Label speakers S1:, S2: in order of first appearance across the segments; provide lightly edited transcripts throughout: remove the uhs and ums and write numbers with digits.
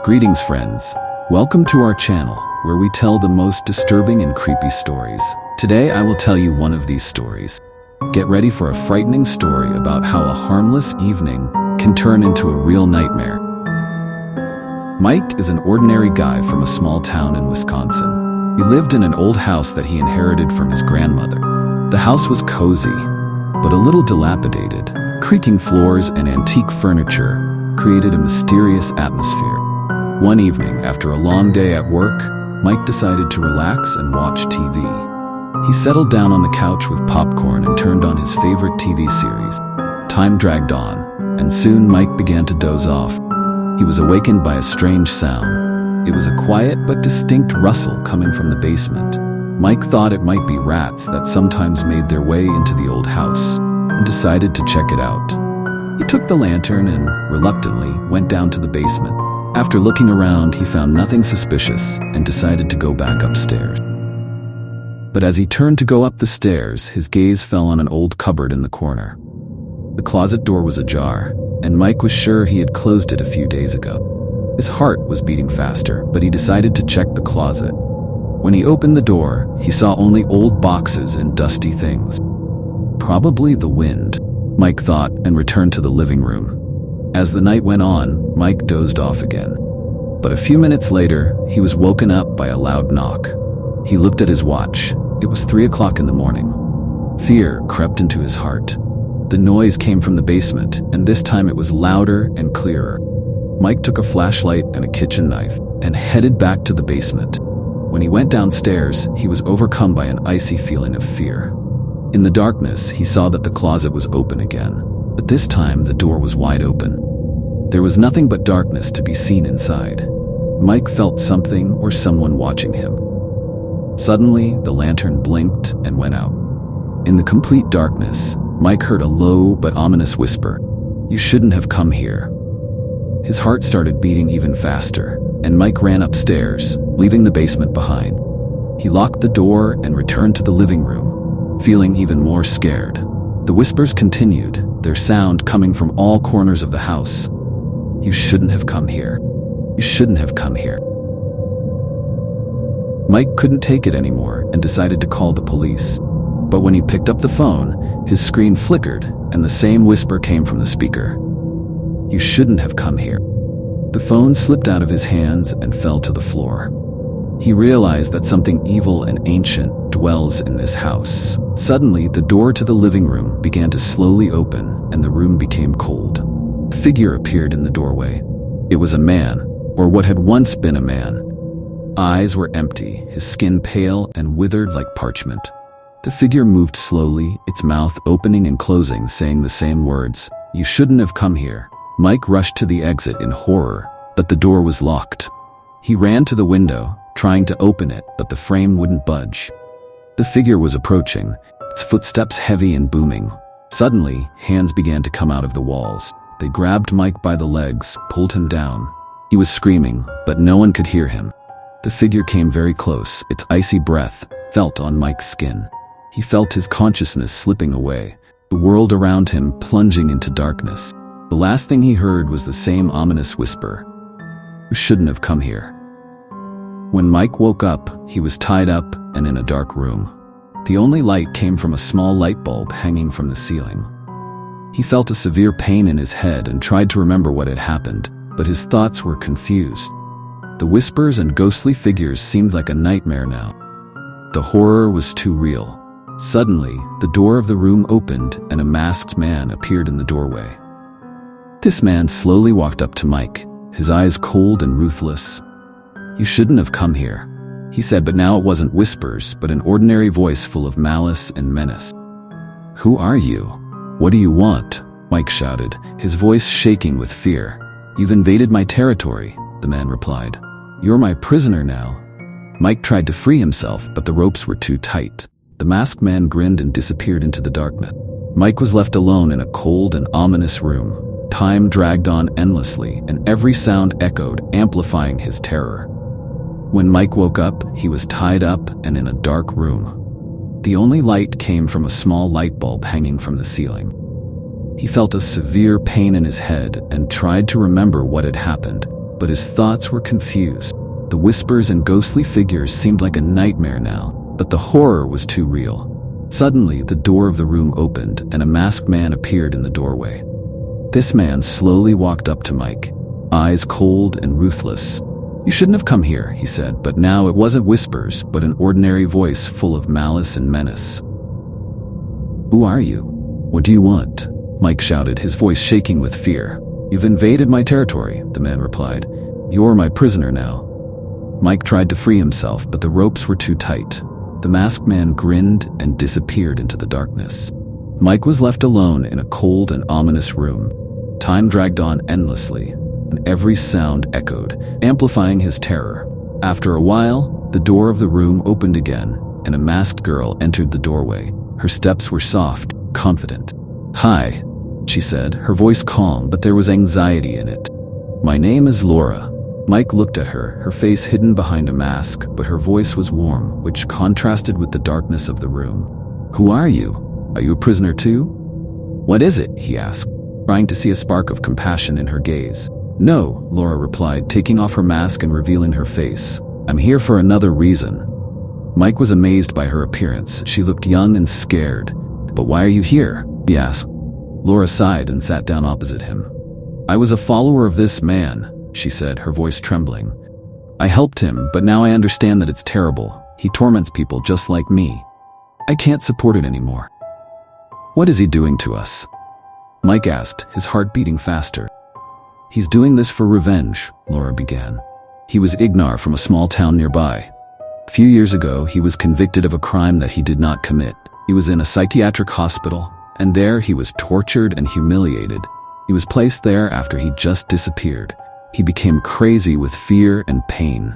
S1: Greetings, friends. Welcome to our channel, where we tell the most disturbing and creepy stories. Today, I will tell you one of these stories. Get ready for a frightening story about how a harmless evening can turn into a real nightmare. Mike is an ordinary guy from a small town in Wisconsin. He lived in an old house that he inherited from his grandmother. The house was cozy, but a little dilapidated. Creaking floors and antique furniture created a mysterious atmosphere. One evening, after a long day at work, Mike decided to relax and watch TV. He settled down on the couch with popcorn and turned on his favorite TV series. Time dragged on, and soon Mike began to doze off. He was awakened by a strange sound. It was a quiet but distinct rustle coming from the basement. Mike thought it might be rats that sometimes made their way into the old house, and decided to check it out. He took the lantern and, reluctantly, went down to the basement. After looking around, he found nothing suspicious and decided to go back upstairs. But as he turned to go up the stairs, his gaze fell on an old cupboard in the corner. The closet door was ajar, and Mike was sure he had closed it a few days ago. His heart was beating faster, but he decided to check the closet. When he opened the door, he saw only old boxes and dusty things. Probably the wind, Mike thought, and returned to the living room. As the night went on, Mike dozed off again. But a few minutes later, he was woken up by a loud knock. He looked at his watch. It was 3 o'clock in the morning. Fear crept into his heart. The noise came from the basement, and this time it was louder and clearer. Mike took a flashlight and a kitchen knife and headed back to the basement. When he went downstairs, he was overcome by an icy feeling of fear. In the darkness, he saw that the closet was open again, but this time the door was wide open. There was nothing but darkness to be seen inside. Mike felt something or someone watching him. Suddenly, the lantern blinked and went out. In the complete darkness, Mike heard a low but ominous whisper, "You shouldn't have come here." His heart started beating even faster, and Mike ran upstairs, leaving the basement behind. He locked the door and returned to the living room, feeling even more scared. The whispers continued, their sound coming from all corners of the house. "You shouldn't have come here. You shouldn't have come here." Mike couldn't take it anymore and decided to call the police. But when he picked up the phone, his screen flickered and the same whisper came from the speaker. "You shouldn't have come here." The phone slipped out of his hands and fell to the floor. He realized that something evil and ancient dwells in this house. Suddenly, the door to the living room began to slowly open and the room became cold. A figure appeared in the doorway. It was a man, or what had once been a man. Eyes were empty, his skin pale and withered like parchment. The figure moved slowly, its mouth opening and closing, saying the same words, "You shouldn't have come here." Mike rushed to the exit in horror, but the door was locked. He ran to the window, trying to open it, but the frame wouldn't budge. The figure was approaching, its footsteps heavy and booming. Suddenly, hands began to come out of the walls. They grabbed Mike by the legs, pulled him down. He was screaming, but no one could hear him. The figure came very close, its icy breath felt on Mike's skin. He felt his consciousness slipping away, the world around him plunging into darkness. The last thing he heard was the same ominous whisper, "You shouldn't have come here." When Mike woke up, he was tied up and in a dark room. The only light came from a small light bulb hanging from the ceiling. He felt a severe pain in his head and tried to remember what had happened, but his thoughts were confused. The whispers and ghostly figures seemed like a nightmare now. The horror was too real. Suddenly, the door of the room opened and a masked man appeared in the doorway. This man slowly walked up to Mike, his eyes cold and ruthless. "You shouldn't have come here," he said, but now it wasn't whispers, but an ordinary voice full of malice and menace. "Who are you? What do you want?" Mike shouted, his voice shaking with fear. "You've invaded my territory," the man replied. "You're my prisoner now." Mike tried to free himself, but the ropes were too tight. The masked man grinned and disappeared into the darkness. Mike was left alone in a cold and ominous room. Time dragged on endlessly, and every sound echoed, amplifying his terror. When Mike woke up, he was tied up and in a dark room. The only light came from a small light bulb hanging from the ceiling. He felt a severe pain in his head and tried to remember what had happened, but his thoughts were confused. The whispers and ghostly figures seemed like a nightmare now, but the horror was too real. Suddenly, the door of the room opened and a masked man appeared in the doorway. This man slowly walked up to Mike, eyes cold and ruthless. "You shouldn't have come here," he said, but now it wasn't whispers, but an ordinary voice full of malice and menace. "Who are you? What do you want?" Mike shouted, his voice shaking with fear. "You've invaded my territory," the man replied. "You're my prisoner now." Mike tried to free himself, but the ropes were too tight. The masked man grinned and disappeared into the darkness. Mike was left alone in a cold and ominous room. Time dragged on endlessly, and every sound echoed, amplifying his terror. After a while, the door of the room opened again, and a masked girl entered the doorway. Her steps were soft, confident. "Hi," she said, her voice calm, but there was anxiety in it. "My name is Laura." Mike looked at her, her face hidden behind a mask, but her voice was warm, which contrasted with the darkness of the room. "Who are you? Are you a prisoner too?" "What is it?" he asked, trying to see a spark of compassion in her gaze. "No," Laura replied, taking off her mask and revealing her face. "I'm here for another reason." Mike was amazed by her appearance. She looked young and scared. "But why are you here?" he asked. Laura sighed and sat down opposite him. "I was a follower of this man," she said, her voice trembling. "I helped him, but now I understand that it's terrible. He torments people just like me. I can't support it anymore." "What is he doing to us?" Mike asked, his heart beating faster. "He's doing this for revenge," Laura began. "He was Ignar from a small town nearby. A few years ago, he was convicted of a crime that he did not commit. He was in a psychiatric hospital, and there he was tortured and humiliated. He was placed there after he just disappeared. He became crazy with fear and pain."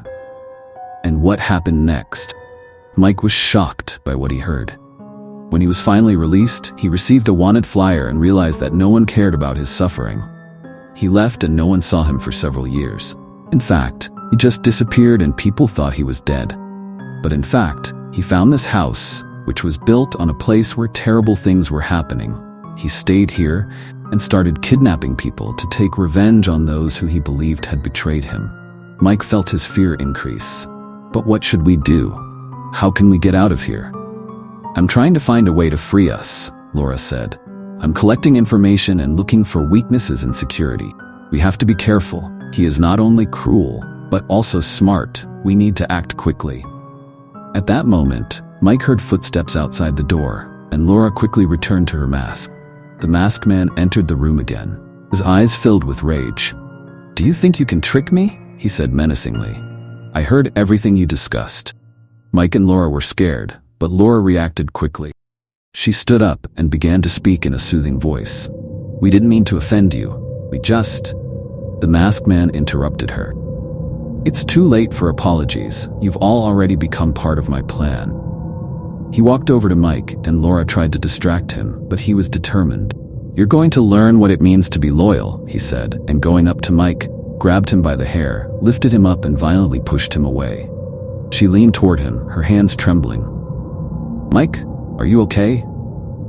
S1: And what happened next? Mike was shocked by what he heard. When he was finally released, he received a wanted flyer and realized that no one cared about his suffering. He left and no one saw him for several years. In fact, he just disappeared and people thought he was dead. But in fact, he found this house, which was built on a place where terrible things were happening. He stayed here and started kidnapping people to take revenge on those who he believed had betrayed him. Mike felt his fear increase. "But what should we do? How can we get out of here?" "I'm trying to find a way to free us," Laura said. "I'm collecting information and looking for weaknesses in security. We have to be careful. He is not only cruel, but also smart. We need to act quickly." At that moment, Mike heard footsteps outside the door, and Laura quickly returned to her mask. The masked man entered the room again, his eyes filled with rage. "Do you think you can trick me?" he said menacingly. "I heard everything you discussed." Mike and Laura were scared, but Laura reacted quickly. She stood up and began to speak in a soothing voice. "We didn't mean to offend you. We just—" The masked man interrupted her. "It's too late for apologies. You've all already become part of my plan." He walked over to Mike, and Laura tried to distract him, but he was determined. "You're going to learn what it means to be loyal," he said, and going up to Mike, grabbed him by the hair, lifted him up and violently pushed him away. She leaned toward him, her hands trembling. "Mike, are you okay?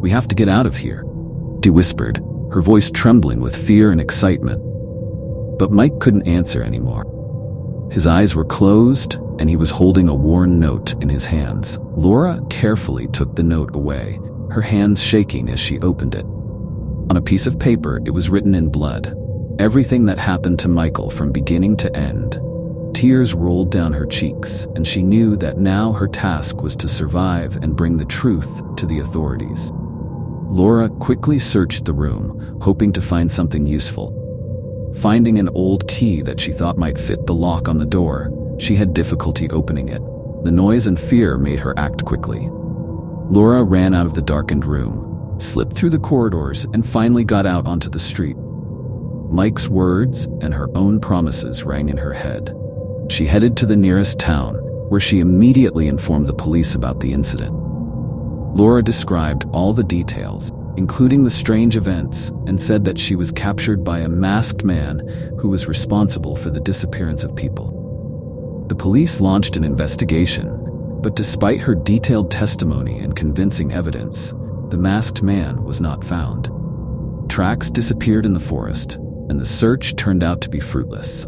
S1: We have to get out of here," she whispered, her voice trembling with fear and excitement. But Mike couldn't answer anymore. His eyes were closed, and he was holding a worn note in his hands. Laura carefully took the note away, her hands shaking as she opened it. On a piece of paper, it was written in blood. Everything that happened to Michael from beginning to end. Tears rolled down her cheeks, and she knew that now her task was to survive and bring the truth to the authorities. Laura quickly searched the room, hoping to find something useful. Finding an old key that she thought might fit the lock on the door, she had difficulty opening it. The noise and fear made her act quickly. Laura ran out of the darkened room, slipped through the corridors, and finally got out onto the street. Mike's words and her own promises rang in her head. She headed to the nearest town, where she immediately informed the police about the incident. Laura described all the details, including the strange events, and said that she was captured by a masked man who was responsible for the disappearance of people. The police launched an investigation, but despite her detailed testimony and convincing evidence, the masked man was not found. Tracks disappeared in the forest, and the search turned out to be fruitless.